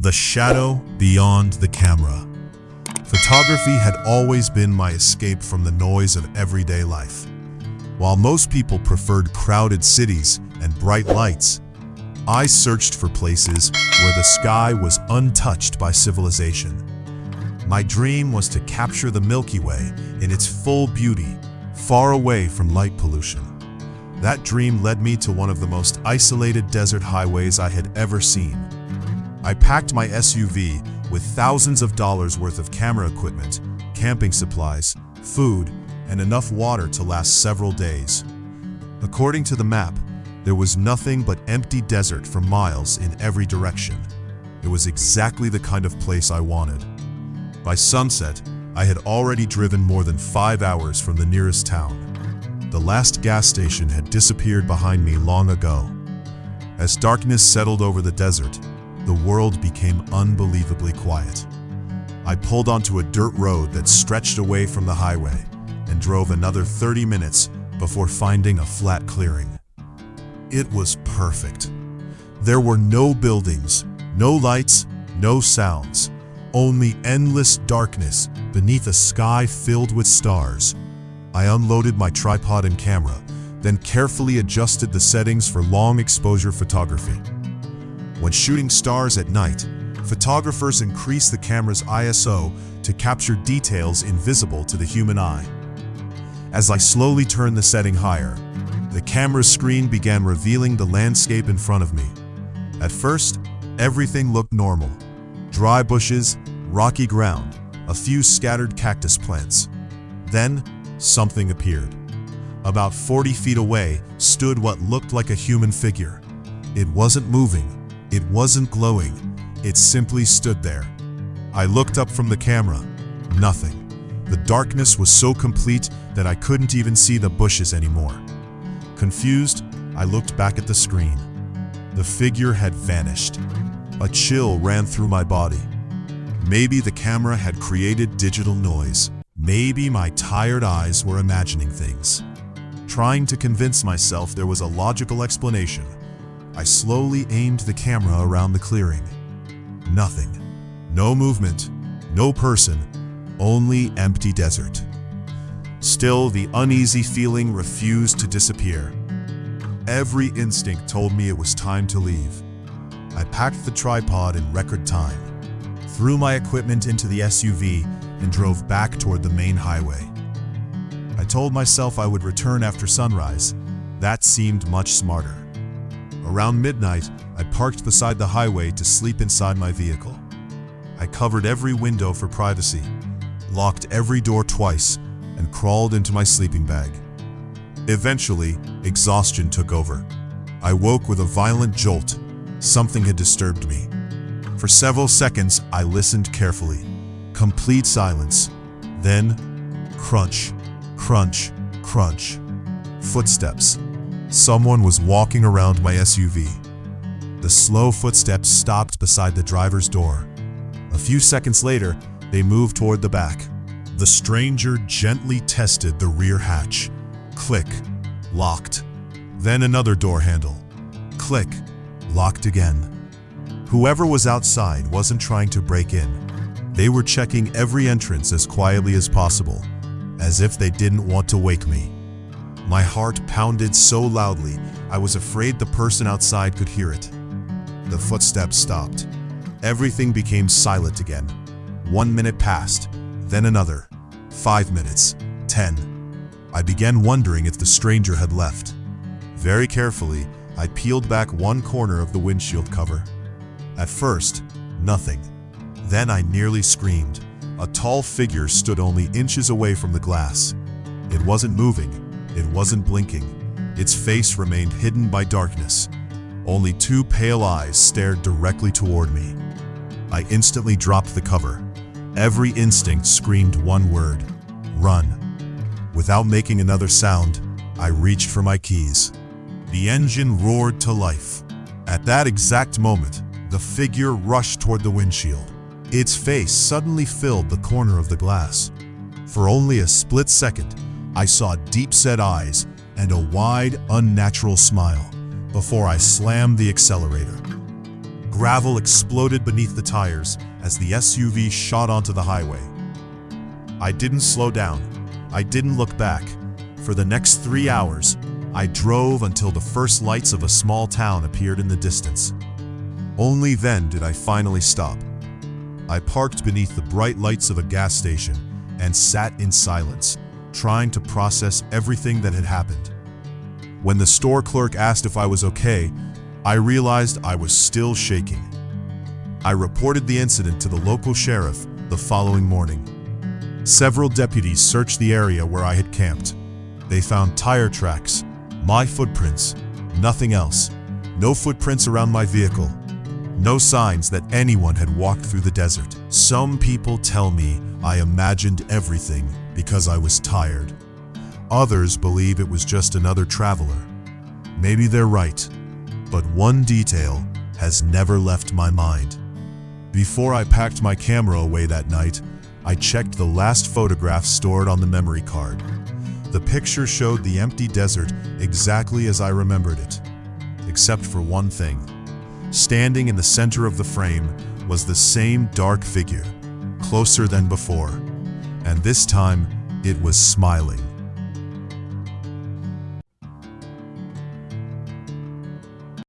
The shadow beyond the camera. Photography had always been my escape from the noise of everyday life. While most people preferred crowded cities and bright lights, I searched for places where the sky was untouched by civilization. My dream was to capture the Milky Way in its full beauty, far away from light pollution. That dream led me to one of the most isolated desert highways I had ever seen. I packed my SUV with thousands of dollars worth of camera equipment, camping supplies, food, and enough water to last several days. According to the map, there was nothing but empty desert for miles in every direction. It was exactly the kind of place I wanted. By sunset, I had already driven more than 5 hours from the nearest town. The last gas station had disappeared behind me long ago. As darkness settled over the desert, the world became unbelievably quiet. I pulled onto a dirt road that stretched away from the highway and drove another 30 minutes before finding a flat clearing. It was perfect. There were no buildings, no lights, no sounds, only endless darkness beneath a sky filled with stars. I unloaded my tripod and camera, then carefully adjusted the settings for long exposure photography. When shooting stars at night, photographers increase the camera's ISO to capture details invisible to the human eye. As I slowly turned the setting higher, the camera's screen began revealing the landscape in front of me. At first, everything looked normal. Dry bushes, rocky ground, a few scattered cactus plants. Then, something appeared. About 40 feet away stood what looked like a human figure. It wasn't moving. It wasn't glowing. It simply stood there. I looked up from the camera. Nothing. The darkness was so complete that I couldn't even see the bushes anymore. Confused, I looked back at the screen. The figure had vanished. A chill ran through my body. Maybe the camera had created digital noise. Maybe my tired eyes were imagining things. Trying to convince myself there was a logical explanation, I slowly aimed the camera around the clearing. Nothing. No movement. No person. Only empty desert. Still, the uneasy feeling refused to disappear. Every instinct told me it was time to leave. I packed the tripod in record time, threw my equipment into the SUV, and drove back toward the main highway. I told myself I would return after sunrise. That seemed much smarter. Around midnight, I parked beside the highway to sleep inside my vehicle. I covered every window for privacy, locked every door twice, and crawled into my sleeping bag. Eventually, exhaustion took over. I woke with a violent jolt. Something had disturbed me. For several seconds, I listened carefully. Complete silence. Then, crunch, crunch, crunch. Footsteps. Someone was walking around my SUV. The slow footsteps stopped beside the driver's door. A few seconds later, they moved toward the back. The stranger gently tested the rear hatch. Click. Locked. Then another door handle. Click. Locked again. Whoever was outside wasn't trying to break in. They were checking every entrance as quietly as possible, as if they didn't want to wake me. My heart pounded so loudly, I was afraid the person outside could hear it. The footsteps stopped. Everything became silent again. 1 minute passed, then another. 5 minutes. 10. I began wondering if the stranger had left. Very carefully, I peeled back one corner of the windshield cover. At first, nothing. Then I nearly screamed. A tall figure stood only inches away from the glass. It wasn't moving. It wasn't blinking. Its face remained hidden by darkness. Only two pale eyes stared directly toward me. I instantly dropped the cover. Every instinct screamed one word: run. Without making another sound, I reached for my keys. The engine roared to life. At that exact moment, the figure rushed toward the windshield. Its face suddenly filled the corner of the glass. For only a split second, I saw deep-set eyes and a wide, unnatural smile before I slammed the accelerator. Gravel exploded beneath the tires as the SUV shot onto the highway. I didn't slow down. I didn't look back. For the next 3 hours, I drove until the first lights of a small town appeared in the distance. Only then did I finally stop. I parked beneath the bright lights of a gas station and sat in silence, trying to process everything that had happened. When the store clerk asked if I was okay, I realized I was still shaking. I reported the incident to the local sheriff the following morning. Several deputies searched the area where I had camped. They found tire tracks, my footprints, nothing else. No footprints around my vehicle. No signs that anyone had walked through the desert. Some people tell me I imagined everything because I was tired. Others believe it was just another traveler. Maybe they're right, but one detail has never left my mind. Before I packed my camera away that night, I checked the last photograph stored on the memory card. The picture showed the empty desert exactly as I remembered it, except for one thing. Standing in the center of the frame was the same dark figure, closer than before, and this time it was smiling.